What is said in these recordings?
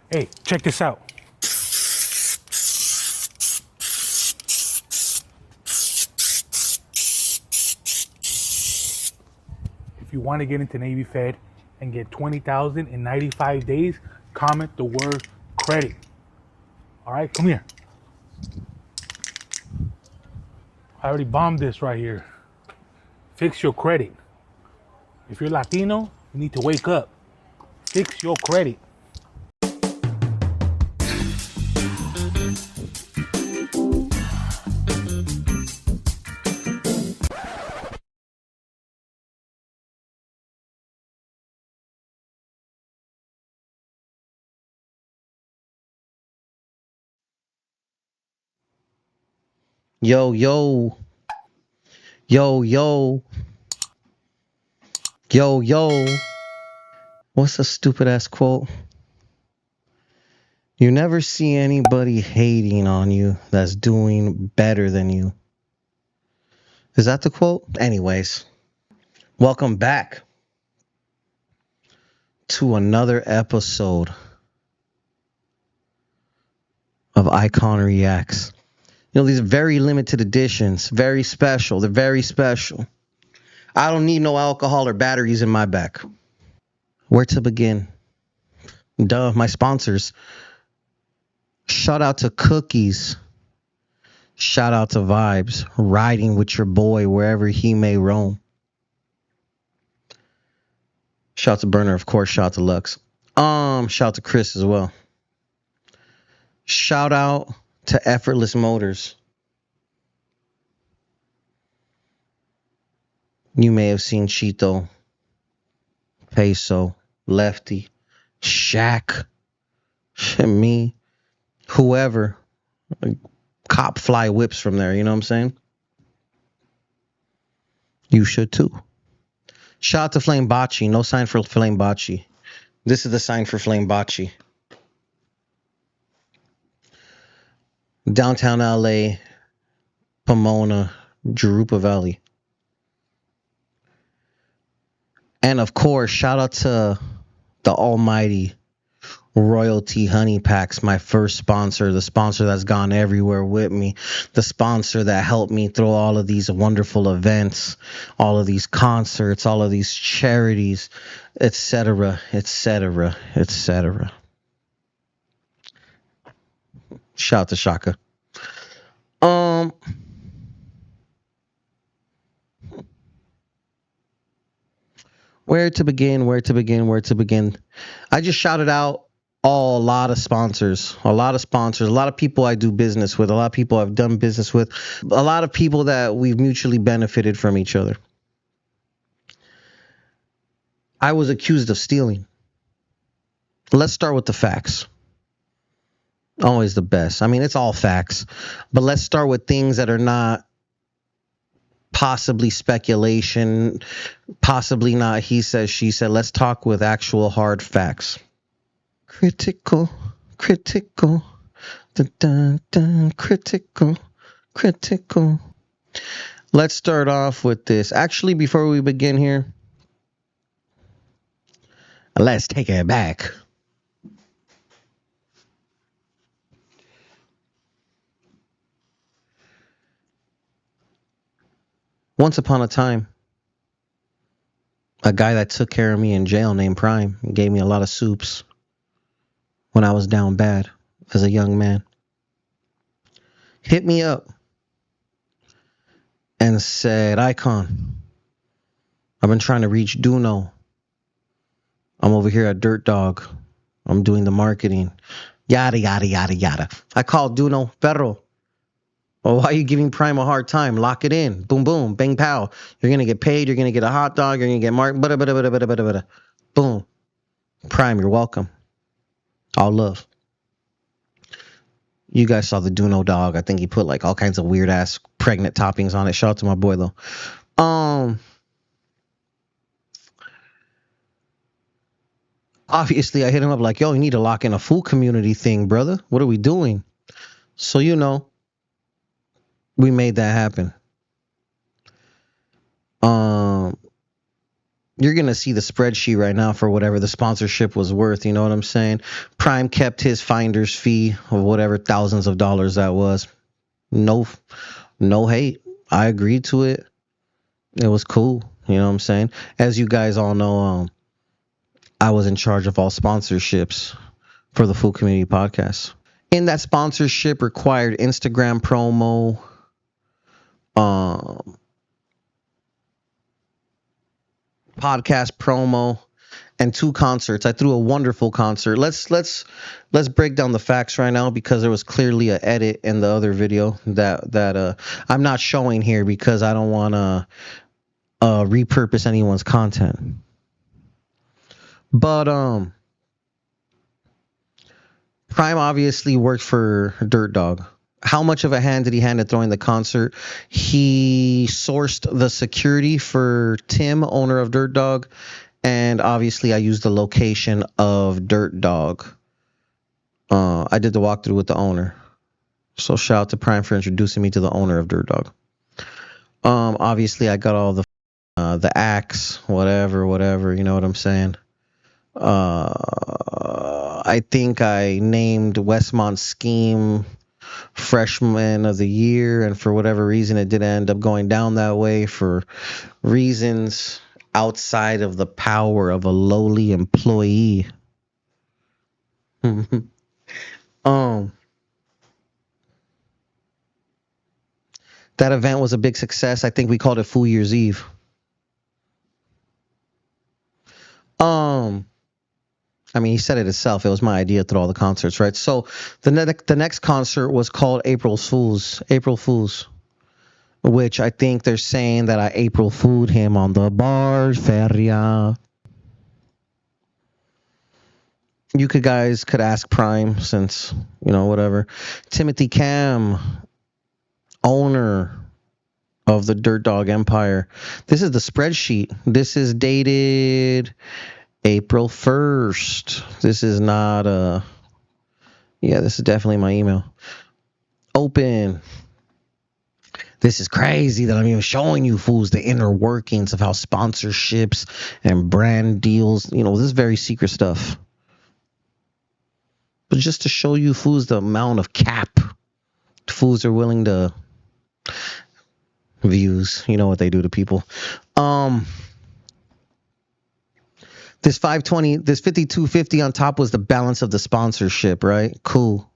Hey, check this out. If you want to get into Navy Fed and get 20,000 in 95 days, comment the word credit. All right, come here. I already bombed this right here. Fix your credit. If you're Latino, you need to wake up. Fix your credit. Yo, yo, yo, yo, yo, yo. What's a stupid ass quote? You never see anybody hating on you that's doing better than you. Is that the quote? Anyways, welcome back to another episode of Eyekon Reacts. You know, these are very limited editions, very special. They're very special. I don't need no alcohol or batteries in my back. Where to begin? Duh, my sponsors. Shout out to Cookies. Shout out to Vibes. Riding with your boy wherever he may roam. Shout out to Burner, of course. Shout out to Lux. Shout out to Chris as well. Shout out to Effortless Motors. You may have seen Cheeto, Peso, Lefty, Shaq, me, whoever. Cop fly whips from there, you know what I'm saying? You should too. Shout out to Flame Bocce. No sign for Flame Bocce. This is the sign for Flame Bocce. Downtown LA, Pomona, Jurupa Valley. And of course, shout out to the almighty Royalty Honey Packs, my first sponsor, the sponsor that's gone everywhere with me, the sponsor that helped me through all of these wonderful events, all of these concerts, all of these charities, etc., etc., etc. Shout out to Shaka. Where to begin? I just shouted out a lot of sponsors, a lot of people I do business with, a lot of people I've done business with, a lot of people that we've mutually benefited from each other. I was accused of stealing. Let's start with the facts. Always the best. I mean, it's all facts, but let's start with things that are not possibly speculation, possibly not he said, she said. Let's talk with actual hard facts. Critical, dun, dun, dun, critical. Let's start off with this. Actually, before we begin here, let's take it back. Once upon a time, a guy that took care of me in jail named Prime gave me a lot of soups when I was down bad as a young man. Hit me up and said, Eyekon, I've been trying to reach Duno. I'm over here at Dirt Dog. I'm doing the marketing. Yada, yada, yada, yada. I called Duno, Perro. Well, why are you giving Prime a hard time? Lock it in. Boom, boom, bang, pow. You're going to get paid. You're going to get a hot dog. You're going to get marked. Boom. Prime, you're welcome. All love. You guys saw the Duno dog. I think he put like all kinds of weird ass pregnant toppings on it. Shout out to my boy though. Obviously I hit him up like, yo, you need to lock in a food community thing, brother. What are we doing? So, you know, we made that happen. You're going to see the spreadsheet right now for whatever the sponsorship was worth. You know what I'm saying? Prime kept his finder's fee of whatever thousands of dollars that was. No, no hate. I agreed to it. It was cool. You know what I'm saying? As you guys all know, I was in charge of all sponsorships for the Food Community Podcast. In that sponsorship required Instagram promo, podcast promo, and 2 concerts. I threw a wonderful concert. Let's break down the facts right now, because there was clearly an edit in the other video that I'm not showing here because I don't want to repurpose anyone's content. But Prime obviously worked for Dirt Dog. How much of a hand did he hand at throwing the concert? He sourced the security for Tim, owner of Dirt Dog, and obviously I used the location of Dirt Dog. I did the walkthrough with the owner. So shout out to Prime for introducing me to the owner of Dirt Dog. Obviously I got all the acts, whatever, you know what I'm saying? I think I named Westmont Scheme Freshman of the Year, and for whatever reason it didn't end up going down that way for reasons outside of the power of a lowly employee. That event was a big success. I think we called it Fool Year's Eve. I mean, he said it himself. It was my idea through all the concerts, right? So the next concert was called April Fools, which I think they're saying that I April fooled him on the bar feria. You guys could ask Prime, since, you know, whatever. Timothy Cam, owner of the Dirt Dog Empire. This is the spreadsheet. This is dated April 1st. This is not yeah, this is definitely my email. Open. This is crazy that I'm even showing you fools the inner workings of how sponsorships and brand deals, you know, this is very secret stuff. But just to show you fools the amount of cap fools are willing to views. You know what they do to people. This 520, this 5250 on top was the balance of the sponsorship, right? Cool.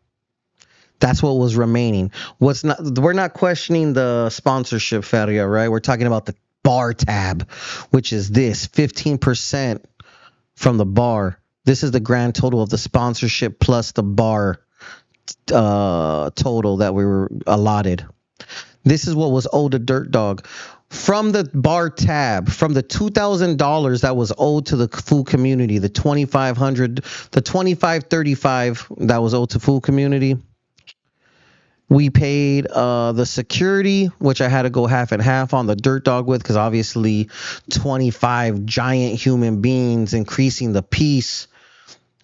That's what was remaining. We're not questioning the sponsorship, Feria, right? We're talking about the bar tab, which is this 15% from the bar. This is the grand total of the sponsorship plus the bar total that we were allotted. This is what was owed to Dirt Dog. From the bar tab, from the $2,000 that was owed to the food community, the $2,500, the $2,535 that was owed to food community, we paid the security, which I had to go half and half on the Dirt Dog with, because obviously 25 giant human beings increasing the peace,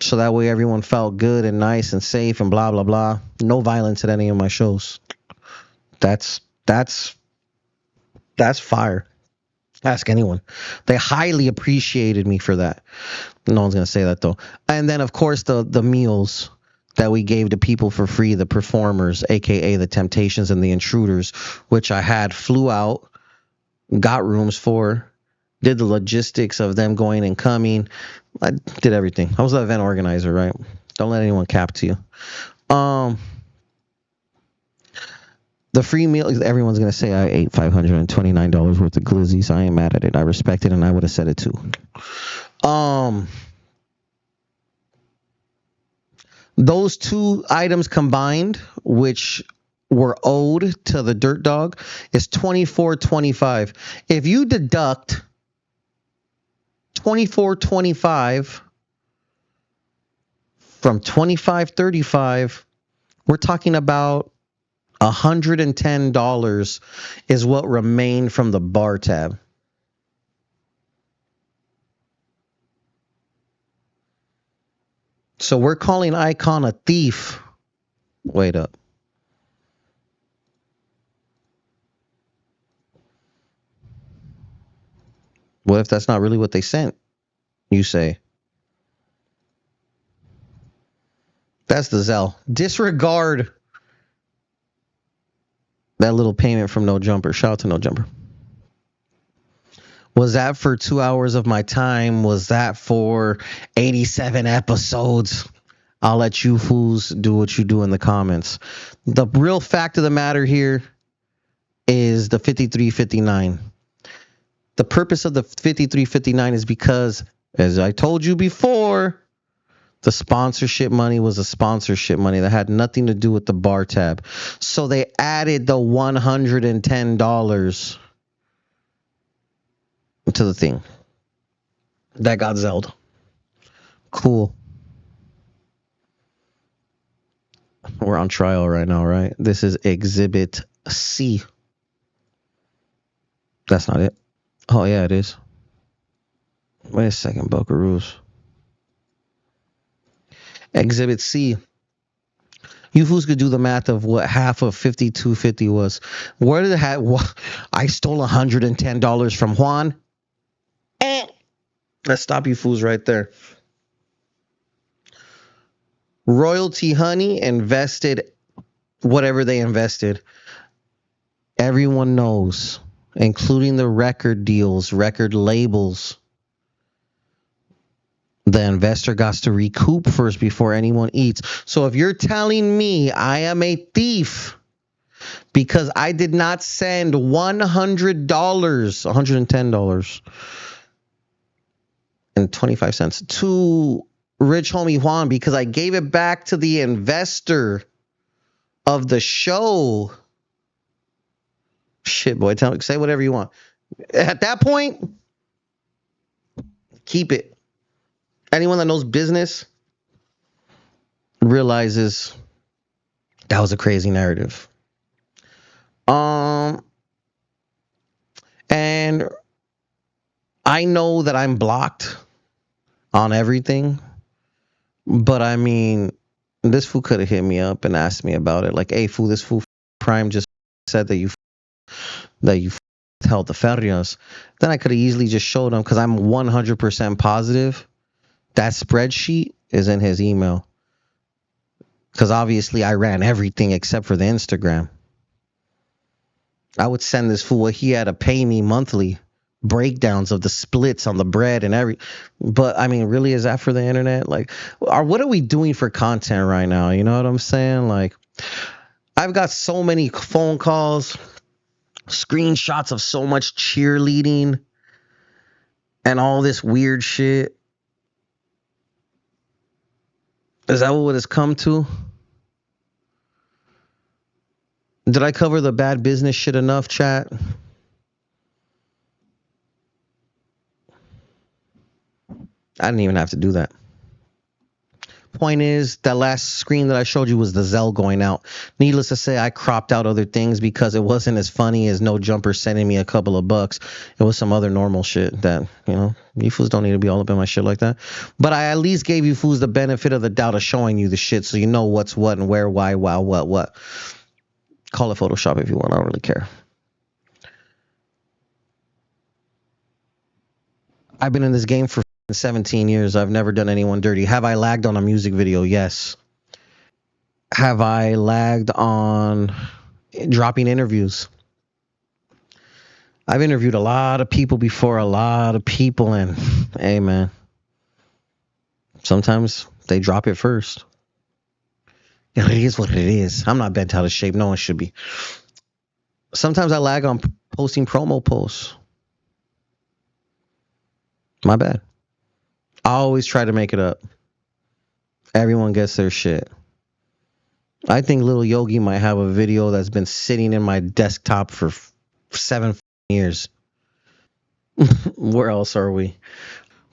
so that way everyone felt good and nice and safe and blah blah blah. No violence at any of my shows. That's fire. Ask anyone. They highly appreciated me for that. No one's gonna say that though. And then of course the meals that we gave to people for free, the performers, aka the Temptations and the Intruders, which I flew out, got rooms for, did the logistics of them going and coming. I did everything. I was the event organizer, right? Don't let anyone cap to you. The free meal, everyone's going to say I ate $529 worth of glizzies. I ain't mad at it. I respect it, and I would have said it too. Those two items combined, which were owed to the Dirt Dog, is $24.25. If you deduct $24.25 from $25.35, we're talking about $110 is what remained from the bar tab. So we're calling Eyekon a thief. Wait up. What if that's not really what they sent? You say. That's the Zelle. Disregard that little payment from No Jumper. Shout out to No Jumper. Was that for 2 hours of my time? Was that for 87 episodes? I'll let you fools do what you do in the comments. The real fact of the matter here is the 5359. The purpose of the 5359 is because, as I told you before, the sponsorship money was a sponsorship money that had nothing to do with the bar tab. So they added the $110 to the thing. That got Zelled. Cool. We're on trial right now, right? This is Exhibit C. That's not it. Oh, yeah, it is. Wait a second, Buckaroos. Exhibit C. You fools could do the math of what half of 5250 was. Where did it have? I stole $110 from Juan. Let's stop you fools right there. Royalty Honey invested whatever they invested. Everyone knows, including the record deals, record labels. The investor got to recoup first before anyone eats. So if you're telling me I am a thief because I did not send $110 and 25 cents to Rich Homie Juan because I gave it back to the investor of the show. Shit, boy, say whatever you want. At that point, keep it. Anyone that knows business realizes that was a crazy narrative. And I know that I'm blocked on everything, but I mean, this fool could have hit me up and asked me about it. Like, hey, fool, this fool Prime just said that you held the ferias. Then I could have easily just showed him because I'm 100% positive that spreadsheet is in his email. Because obviously I ran everything except for the Instagram. I would send this fool what he had to pay me monthly. Breakdowns of the splits on the bread and every. But I mean, really, is that for the internet? Like, what are we doing for content right now? You know what I'm saying? Like, I've got so many phone calls, screenshots of so much cheerleading and all this weird shit. Is that what it's come to? Did I cover the bad business shit enough, chat? I didn't even have to do that. Point is, that last screen that I showed you was the Zelle going out. Needless to say, I cropped out other things because it wasn't as funny as No Jumper sending me a couple of bucks. It was some other normal shit that, you know, you fools don't need to be all up in my shit like that. But I at least gave you fools the benefit of the doubt of showing you the shit so you know what's what and where, why, what. Call it Photoshop if you want. I don't really care. I've been in this game for 17 years. I've never done anyone dirty. Have I lagged on a music video? Yes. Have I lagged on dropping interviews? I've interviewed a lot of people before, and hey, man, sometimes they drop it first. It is what it is. I'm not bent out of shape. No one should be. Sometimes I lag on posting promo posts. My bad. I always try to make it up. Everyone gets their shit. I think Little Yogi might have a video that's been sitting in my desktop for 7 years. Where else are we?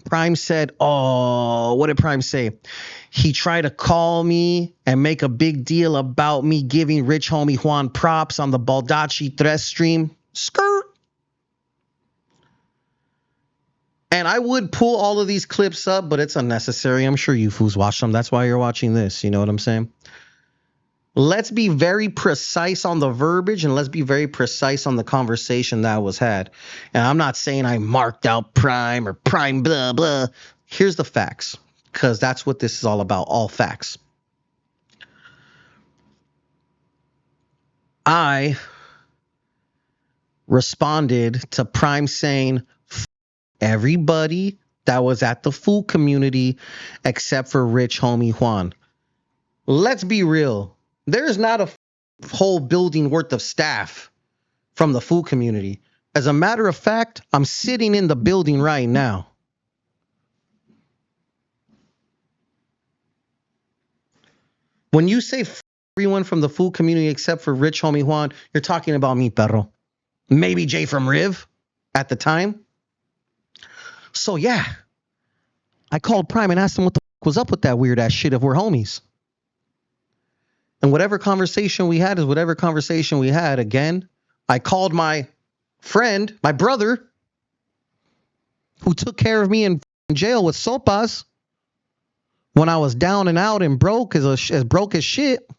Prime said, oh, what did Prime say? He tried to call me and make a big deal about me giving Rich Homie Juan props on the Baldacci Tres stream. Skirt. And I would pull all of these clips up, but it's unnecessary. I'm sure you fools watch them. That's why you're watching this. You know what I'm saying? Let's be very precise on the verbiage and let's be very precise on the conversation that was had. And I'm not saying I marked out Prime or Prime blah blah. Here's the facts, because that's what this is all about, all facts. I responded to Prime saying everybody that was at the food community except for Rich Homie Juan. Let's be real. There's not a whole building worth of staff from the food community. As a matter of fact, I'm sitting in the building right now. When you say everyone from the food community except for Rich Homie Juan, you're talking about me, perro. Maybe Jay from Riv at the time. So yeah, I called Prime and asked him what the fuck was up with that weird ass shit if we're homies. And whatever conversation we had is whatever conversation we had. Again, I called my friend, my brother, who took care of me in jail with sopas when I was down and out and broke as broke as shit.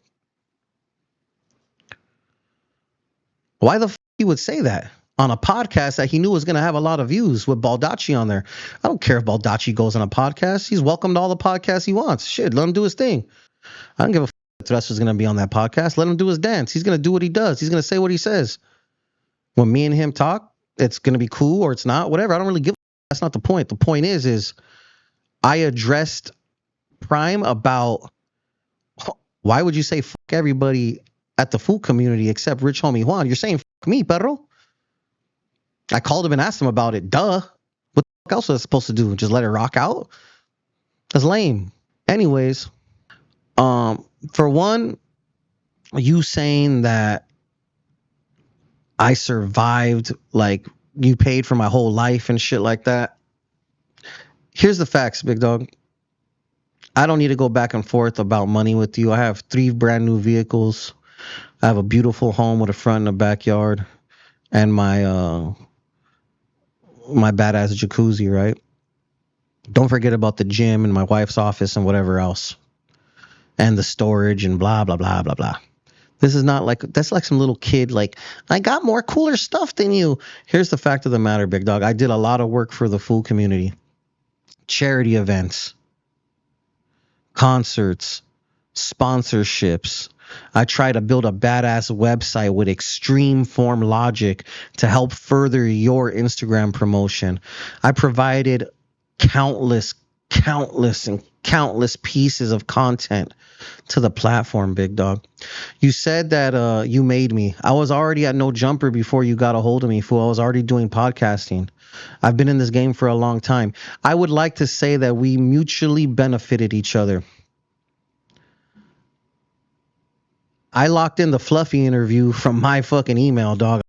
Why the fuck he would say that on a podcast that he knew was going to have a lot of views with Baldacci on there? I don't care if Baldacci goes on a podcast. He's welcome to all the podcasts he wants. Shit, let him do his thing. I don't give a fuck if Thresher's going to be on that podcast. Let him do his dance. He's going to do what he does. He's going to say what he says. When me and him talk, it's going to be cool or it's not, whatever. I don't really give a fuck. That's not the point. The point is I addressed Prime about why would you say fuck everybody at the food community except Rich Homie Juan? You're saying fuck me, perro. I called him and asked him about it. Duh. What the fuck else was I supposed to do? Just let it rock out? That's lame. Anyways, for one, you saying that I survived, like you paid for my whole life and shit like that. Here's the facts, big dog. I don't need to go back and forth about money with you. I have 3 brand new vehicles. I have a beautiful home with a front and a backyard, and my badass jacuzzi, right? Don't forget about the gym and my wife's office and whatever else, and the storage and blah blah blah blah blah. This is not like, that's like some little kid like, I got more cooler stuff than you. Here's the fact of the matter, big dog. I did a lot of work for the food community, charity events, concerts, sponsorships. I try to build a badass website with extreme form logic to help further your Instagram promotion. I provided countless pieces of content to the platform, big dog. You said that you made me. I was already at No Jumper before you got a hold of me, fool. I was already doing podcasting. I've been in this game for a long time. I would like to say that we mutually benefited each other. I locked in the Fluffy interview from my fucking email, dog.com.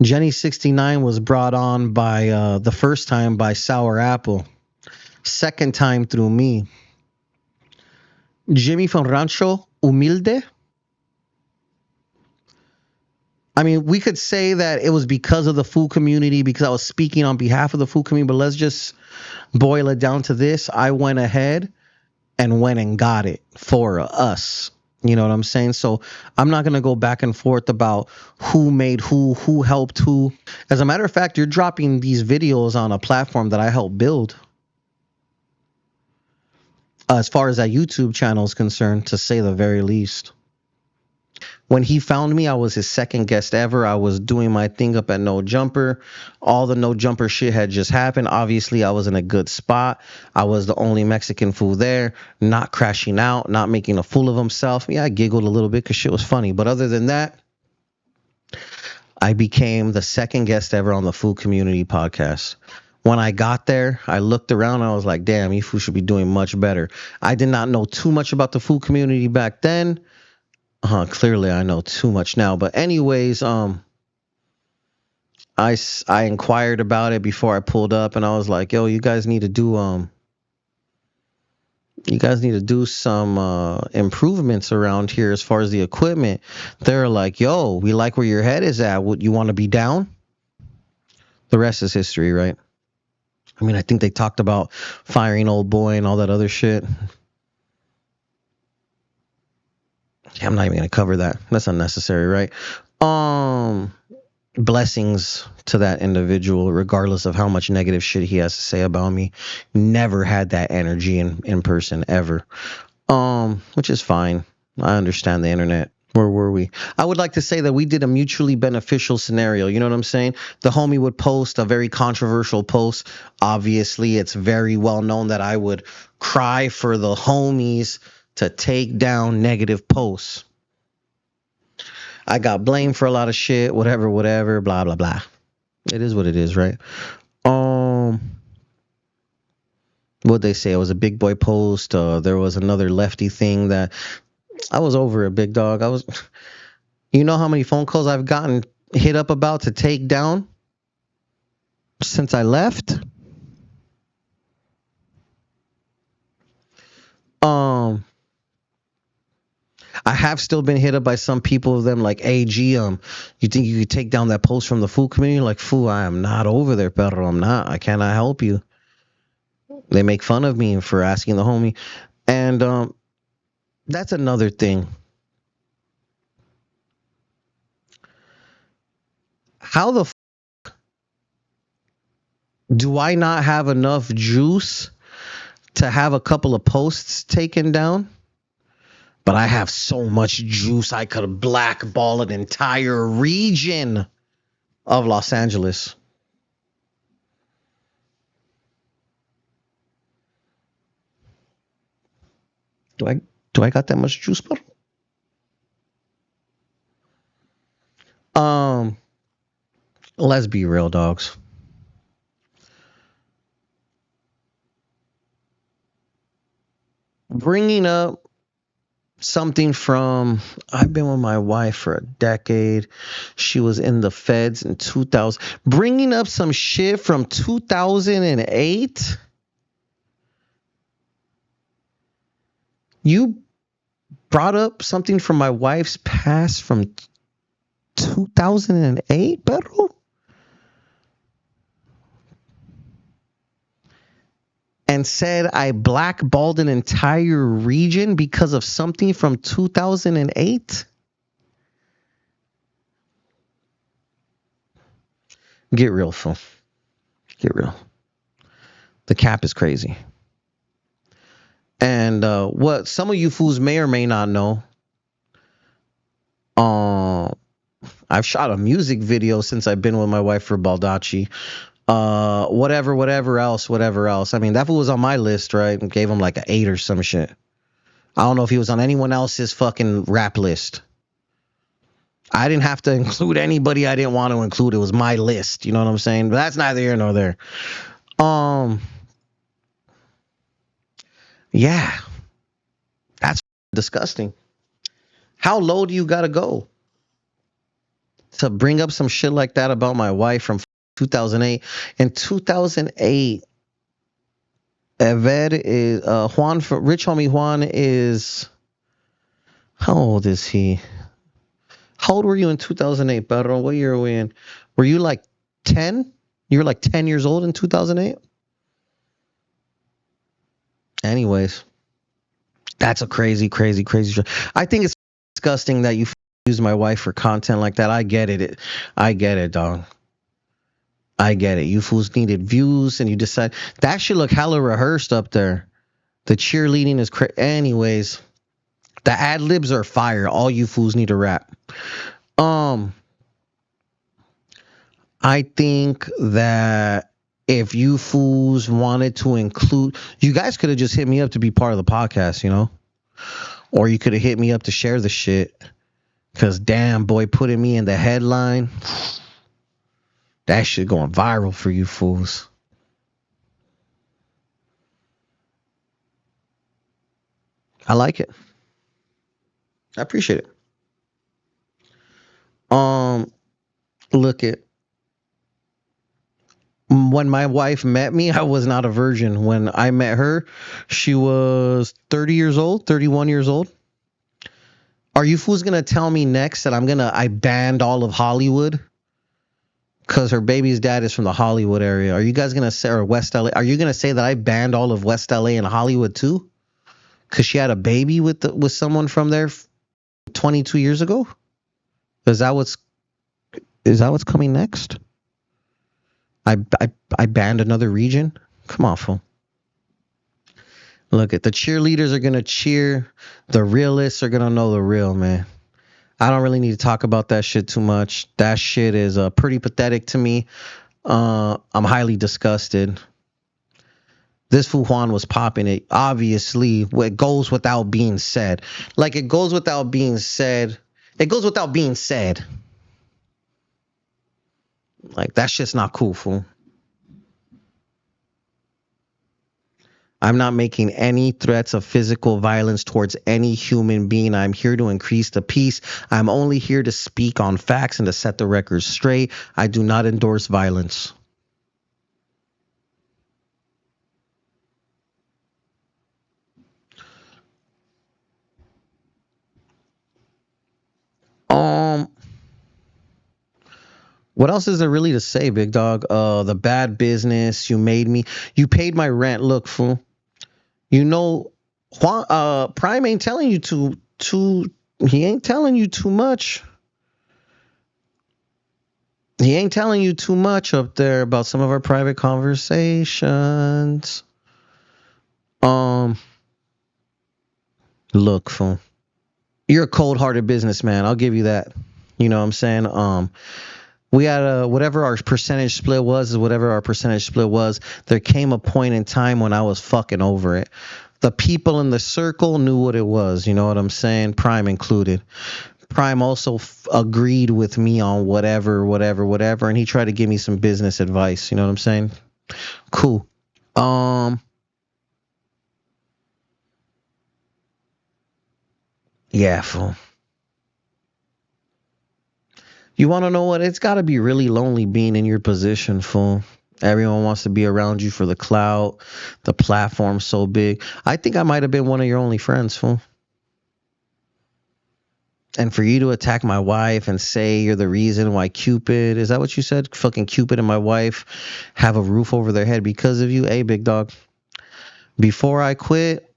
Jenny69 was brought on by the first time by Sour Apple. Second time through me. Jimmy from Rancho Humilde. I mean, we could say that it was because of the food community, because I was speaking on behalf of the food community, but let's just boil it down to this. I went ahead and went and got it for us. You know what I'm saying? So I'm not going to go back and forth about who made who helped who. As a matter of fact, you're dropping these videos on a platform that I helped build. As far as that YouTube channel is concerned, to say the very least. When he found me, I was his second guest ever. I was doing my thing up at No Jumper. All the No Jumper shit had just happened. Obviously, I was in a good spot. I was the only Mexican fool there, not crashing out, not making a fool of himself. Yeah, I giggled a little bit because shit was funny. But other than that, I became the second guest ever on the Food Community podcast. When I got there, I looked around and I was like, damn, you fool should be doing much better. I did not know too much about the food community back then. Clearly I know too much now. But anyways, I inquired about it before I pulled up, and I was like, yo, you guys need to do some improvements around here as far as the equipment. They're like, yo, we like where your head is at. Would you want to be down? The rest is history, right? I mean, I think they talked about firing old boy and all that other shit. I'm not even gonna cover that. That's unnecessary, right? Um, Blessings to that individual, regardless of how much negative shit he has to say about me. Never had that energy in person ever. Which is fine. I understand the internet. Where were we? I would like to say that we did a mutually beneficial scenario. You know what I'm saying? The homie would post a very controversial post. Obviously, it's very well known that I would cry for the homies to take down negative posts. I got blamed for a lot of shit, whatever, blah, blah, blah. It is what it is, right? What they say, it was a big boy post. There was another lefty thing that I was over it, big dog. You know how many phone calls I've gotten hit up about to take down since I left? I have still been hit up by some people of them like, hey, G, you think you could take down that post from the food community? Like, fool, I am not over there, pero I'm not. I cannot help you. They make fun of me for asking the homie. And that's another thing. How the do I not have enough juice to have a couple of posts taken down? But I have so much juice I could blackball an entire region of Los Angeles. Do I got that much juice, bro? Let's be real, dogs. Bringing up something from, I've been with my wife for a decade. She was in the feds in 2000. Bringing up some shit from 2008. You brought up something from my wife's past from 2008, bro? And said I blackballed an entire region because of something from 2008? Get real, fool. Get real. The cap is crazy. And what some of you fools may or may not know, I've shot a music video since I've been with my wife for Baldacci. Whatever else. I mean, that fool was on my list, right? And gave him like an 8 or some shit. I don't know if he was on anyone else's fucking rap list. I didn't have to include anybody I didn't want to include. It was my list. You know what I'm saying? But that's neither here nor there. Yeah. That's disgusting. How low do you gotta go to bring up some shit like that about my wife from 2008? In 2008, Eved is Juan, rich homie Juan is, how old is he? How old were you in 2008, Pedro? What year are we in? Were you like 10? You were like 10 years old in 2008? Anyways, that's a crazy. I think it's disgusting that you use my wife for content like that. I get it. I get it, dog. I get it. You fools needed views and you decide that should look hella rehearsed up there. The cheerleading is crazy. Anyways, the ad libs are fire. All you fools need to rap. I think that if you fools wanted to include, you guys could have just hit me up to be part of the podcast, you know? Or you could have hit me up to share the shit. Because damn, boy, putting me in the headline, that shit going viral for you fools. I like it. I appreciate it. Look it. When my wife met me, I was not a virgin. When I met her, she was 30 years old, 31 years old. Are you fools gonna tell me next that I banned all of Hollywood? Because her baby's dad is from the Hollywood area. Are you guys gonna say, or West LA? Are you gonna say that I banned all of West LA and Hollywood too? Because she had a baby with someone from there 22 years ago? Is that what's coming next? I banned another region? Come on, fool. Look at the cheerleaders are gonna cheer. The realists are gonna know the real, man. I don't really need to talk about that shit too much. That shit is pretty pathetic to me. I'm highly disgusted. This fool Juan was popping it. Obviously, it goes without being said. Like, it goes without being said. It goes without being said. Like, that shit's not cool, fool. I'm not making any threats of physical violence towards any human being. I'm here to increase the peace. I'm only here to speak on facts and to set the record straight. I do not endorse violence. Um, what else is there really to say, big dog? The bad business, you made me. You paid my rent. Look, fool. You know, Juan, Prime ain't telling you he ain't telling you too much. He ain't telling you too much up there about some of our private conversations. Look, fool. You're a cold-hearted businessman. I'll give you that. You know what I'm saying? We had whatever our percentage split was, there came a point in time when I was fucking over it. The people in the circle knew what it was, you know what I'm saying? Prime included. Prime also agreed with me on whatever, and he tried to give me some business advice, you know what I'm saying? Cool. Yeah, fool. You want to know what? It's got to be really lonely being in your position, fool. Everyone wants to be around you for the clout. The platform's so big. I think I might have been one of your only friends, fool. And for you to attack my wife and say you're the reason why Cupid, is that what you said? Fucking Cupid and my wife have a roof over their head because of you? Hey, big dog. Before I quit,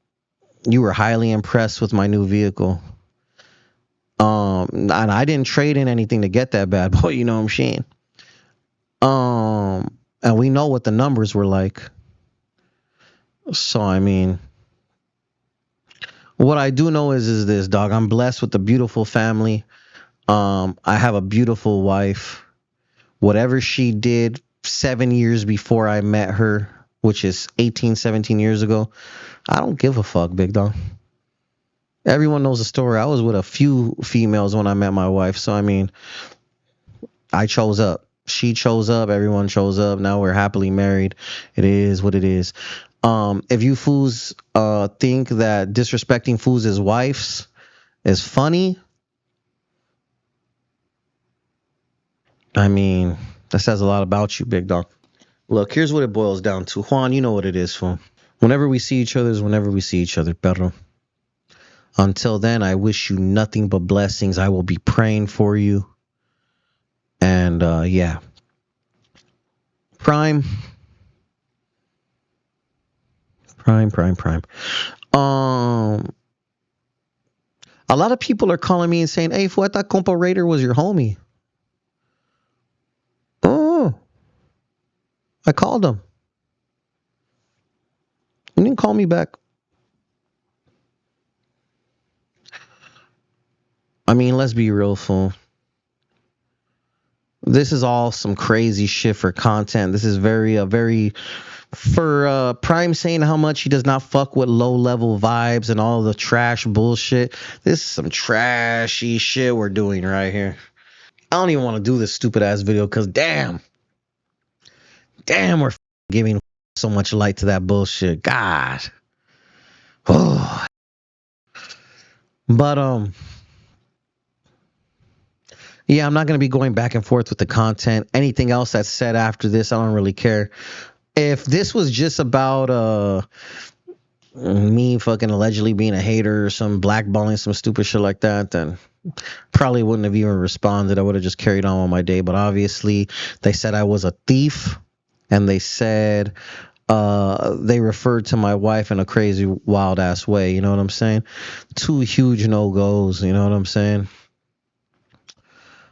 you were highly impressed with my new vehicle. And I didn't trade in anything to get that bad boy, you know what I'm saying? And we know what the numbers were like. So I mean, what I do know is this, dog. I'm blessed with a beautiful family. I have a beautiful wife. Whatever she did 7 years before I met her, which is 18, 17 years ago, I don't give a fuck, big dog. Everyone knows the story. I was with a few females when I met my wife. So I mean, I chose up. She chose up. Everyone chose up. Now we're happily married. It is what it is. If you fools think that disrespecting fools' wives is funny, I mean, that says a lot about you, big dog. Look, here's what it boils down to. Juan, you know what it is, fool. Whenever we see each other is whenever we see each other, perro. Until then, I wish you nothing but blessings. I will be praying for you. And yeah. Prime. A lot of people are calling me and saying, hey, fool, I thought Compa Raider was your homie. Oh. I called him. He didn't call me back. I mean, let's be real, fool. This is all some crazy shit for content. This is very for Prime saying how much he does not fuck with low level vibes and all the trash bullshit. This is some trashy shit we're doing right here. I don't even want to do this stupid ass video because damn, we're giving so much light to that bullshit. God. Oh. But yeah, I'm not going to be going back and forth with the content. Anything else that's said after this, I don't really care. If this was just about me fucking allegedly being a hater or some blackballing, some stupid shit like that, then probably wouldn't have even responded. I would have just carried on with my day. But obviously, they said I was a thief, and they said they referred to my wife in a crazy, wild ass way. You know what I'm saying? Two huge no goes. You know what I'm saying?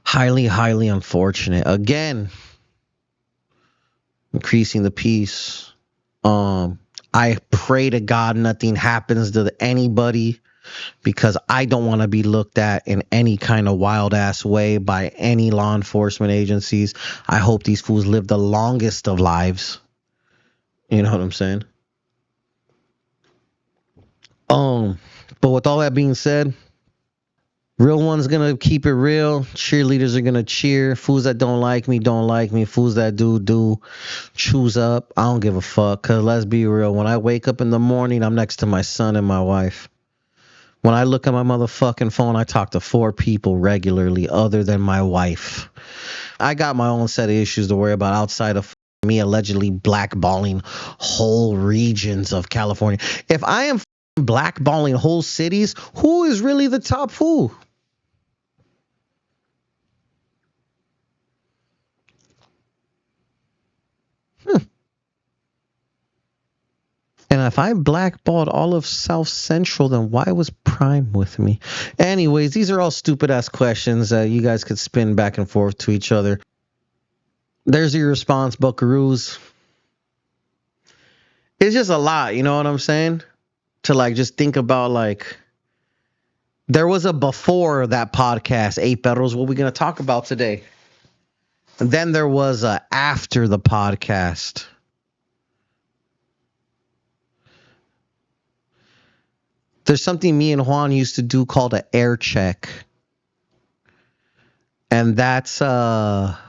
Highly, highly unfortunate. Again, increasing the peace. I pray to God nothing happens to anybody, because I don't want to be looked at in any kind of wild ass way by any law enforcement agencies. I hope these fools live the longest of lives. You know what I'm saying? But with all that being said, real one's gonna keep it real. Cheerleaders are gonna cheer. Fools that don't like me don't like me. Fools that do. Choose up. I don't give a fuck. Cause let's be real. When I wake up in the morning, I'm next to my son and my wife. When I look at my motherfucking phone, I talk to 4 people regularly other than my wife. I got my own set of issues to worry about outside of me allegedly blackballing whole regions of California. If I am blackballing whole cities, who is really the top fool? And if I blackballed all of South Central, then why was Prime with me? Anyways, these are all stupid ass questions that you guys could spin back and forth to each other. There's your response, buckaroos. It's just a lot, you know what I'm saying? To like just think about, like, there was a before that podcast, Eight Perros, what we gonna talk about today? And then there was a after the podcast. There's something me and Juan used to do called an air check. And that's what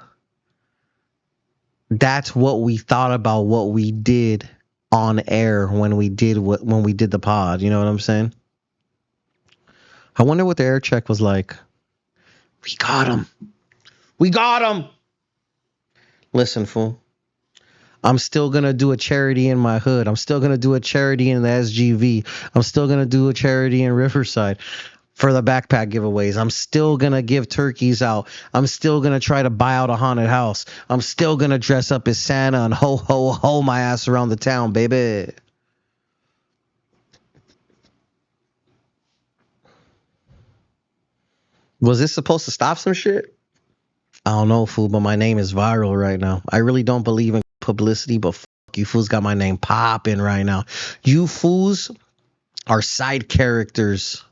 we thought about what we did on air when we did the pod. You know what I'm saying? I wonder what the air check was like. We got him. We got him. Listen, fool. I'm still going to do a charity in my hood. I'm still going to do a charity in the SGV. I'm still going to do a charity in Riverside for the backpack giveaways. I'm still going to give turkeys out. I'm still going to try to buy out a haunted house. I'm still going to dress up as Santa and ho, ho, ho my ass around the town, baby. Was this supposed to stop some shit? I don't know, fool, but my name is viral right now. I really don't believe in publicity, but fuck, you fools got my name popping right now. You fools are side characters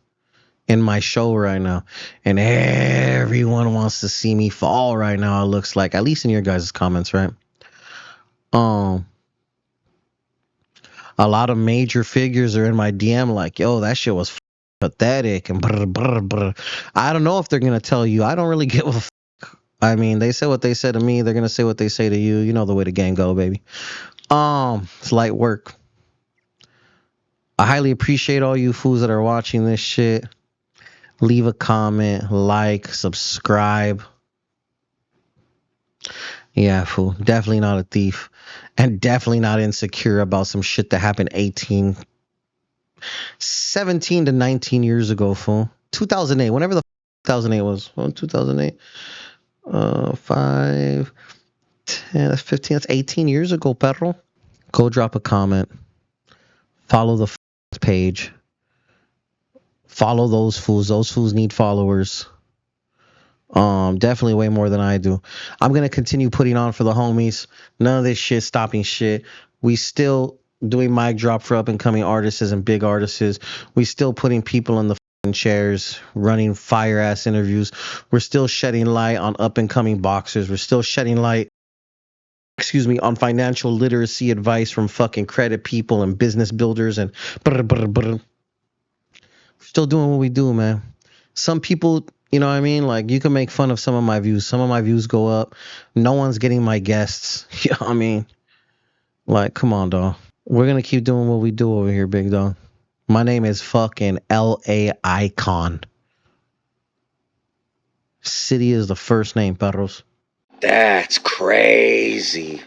in my show right now, and everyone wants to see me fall right now. It looks like, at least in your guys' comments, right? A lot of major figures are in my DM like, yo, that shit was pathetic and brr, brr, brr. I don't know if they're gonna tell you. I don't really give a fuck. I mean, they said what they said to me. They're gonna say what they say to you. You know the way the game go, baby. It's light work. I highly appreciate all you fools that are watching this shit. Leave a comment, like, subscribe. Yeah, fool. Definitely not a thief. And definitely not insecure about some shit that happened 17 to 19 years ago, fool. 2008, whenever the 2008 was. 2008. 5, 10, that's 15, that's 18 years ago, perro. Go drop a comment. Follow the page. Follow those fools. Those fools need followers. Definitely way more than I do. I'm gonna continue putting on for the homies. None of this shit stopping shit. We still doing mic drop for up and coming artists and big artists. We still putting people in the chairs, running fire ass interviews. We're still shedding light on up and coming boxers. We're still shedding light, on financial literacy advice from fucking credit people and business builders and we're still doing what we do, man. Some people, you know what I mean? Like, you can make fun of some of my views. Some of my views go up. No one's getting my guests. You know what I mean? Like, come on, dog. We're going to keep doing what we do over here, big dog. My name is fucking L.A. Eyekon. City is the first name, perros. That's crazy.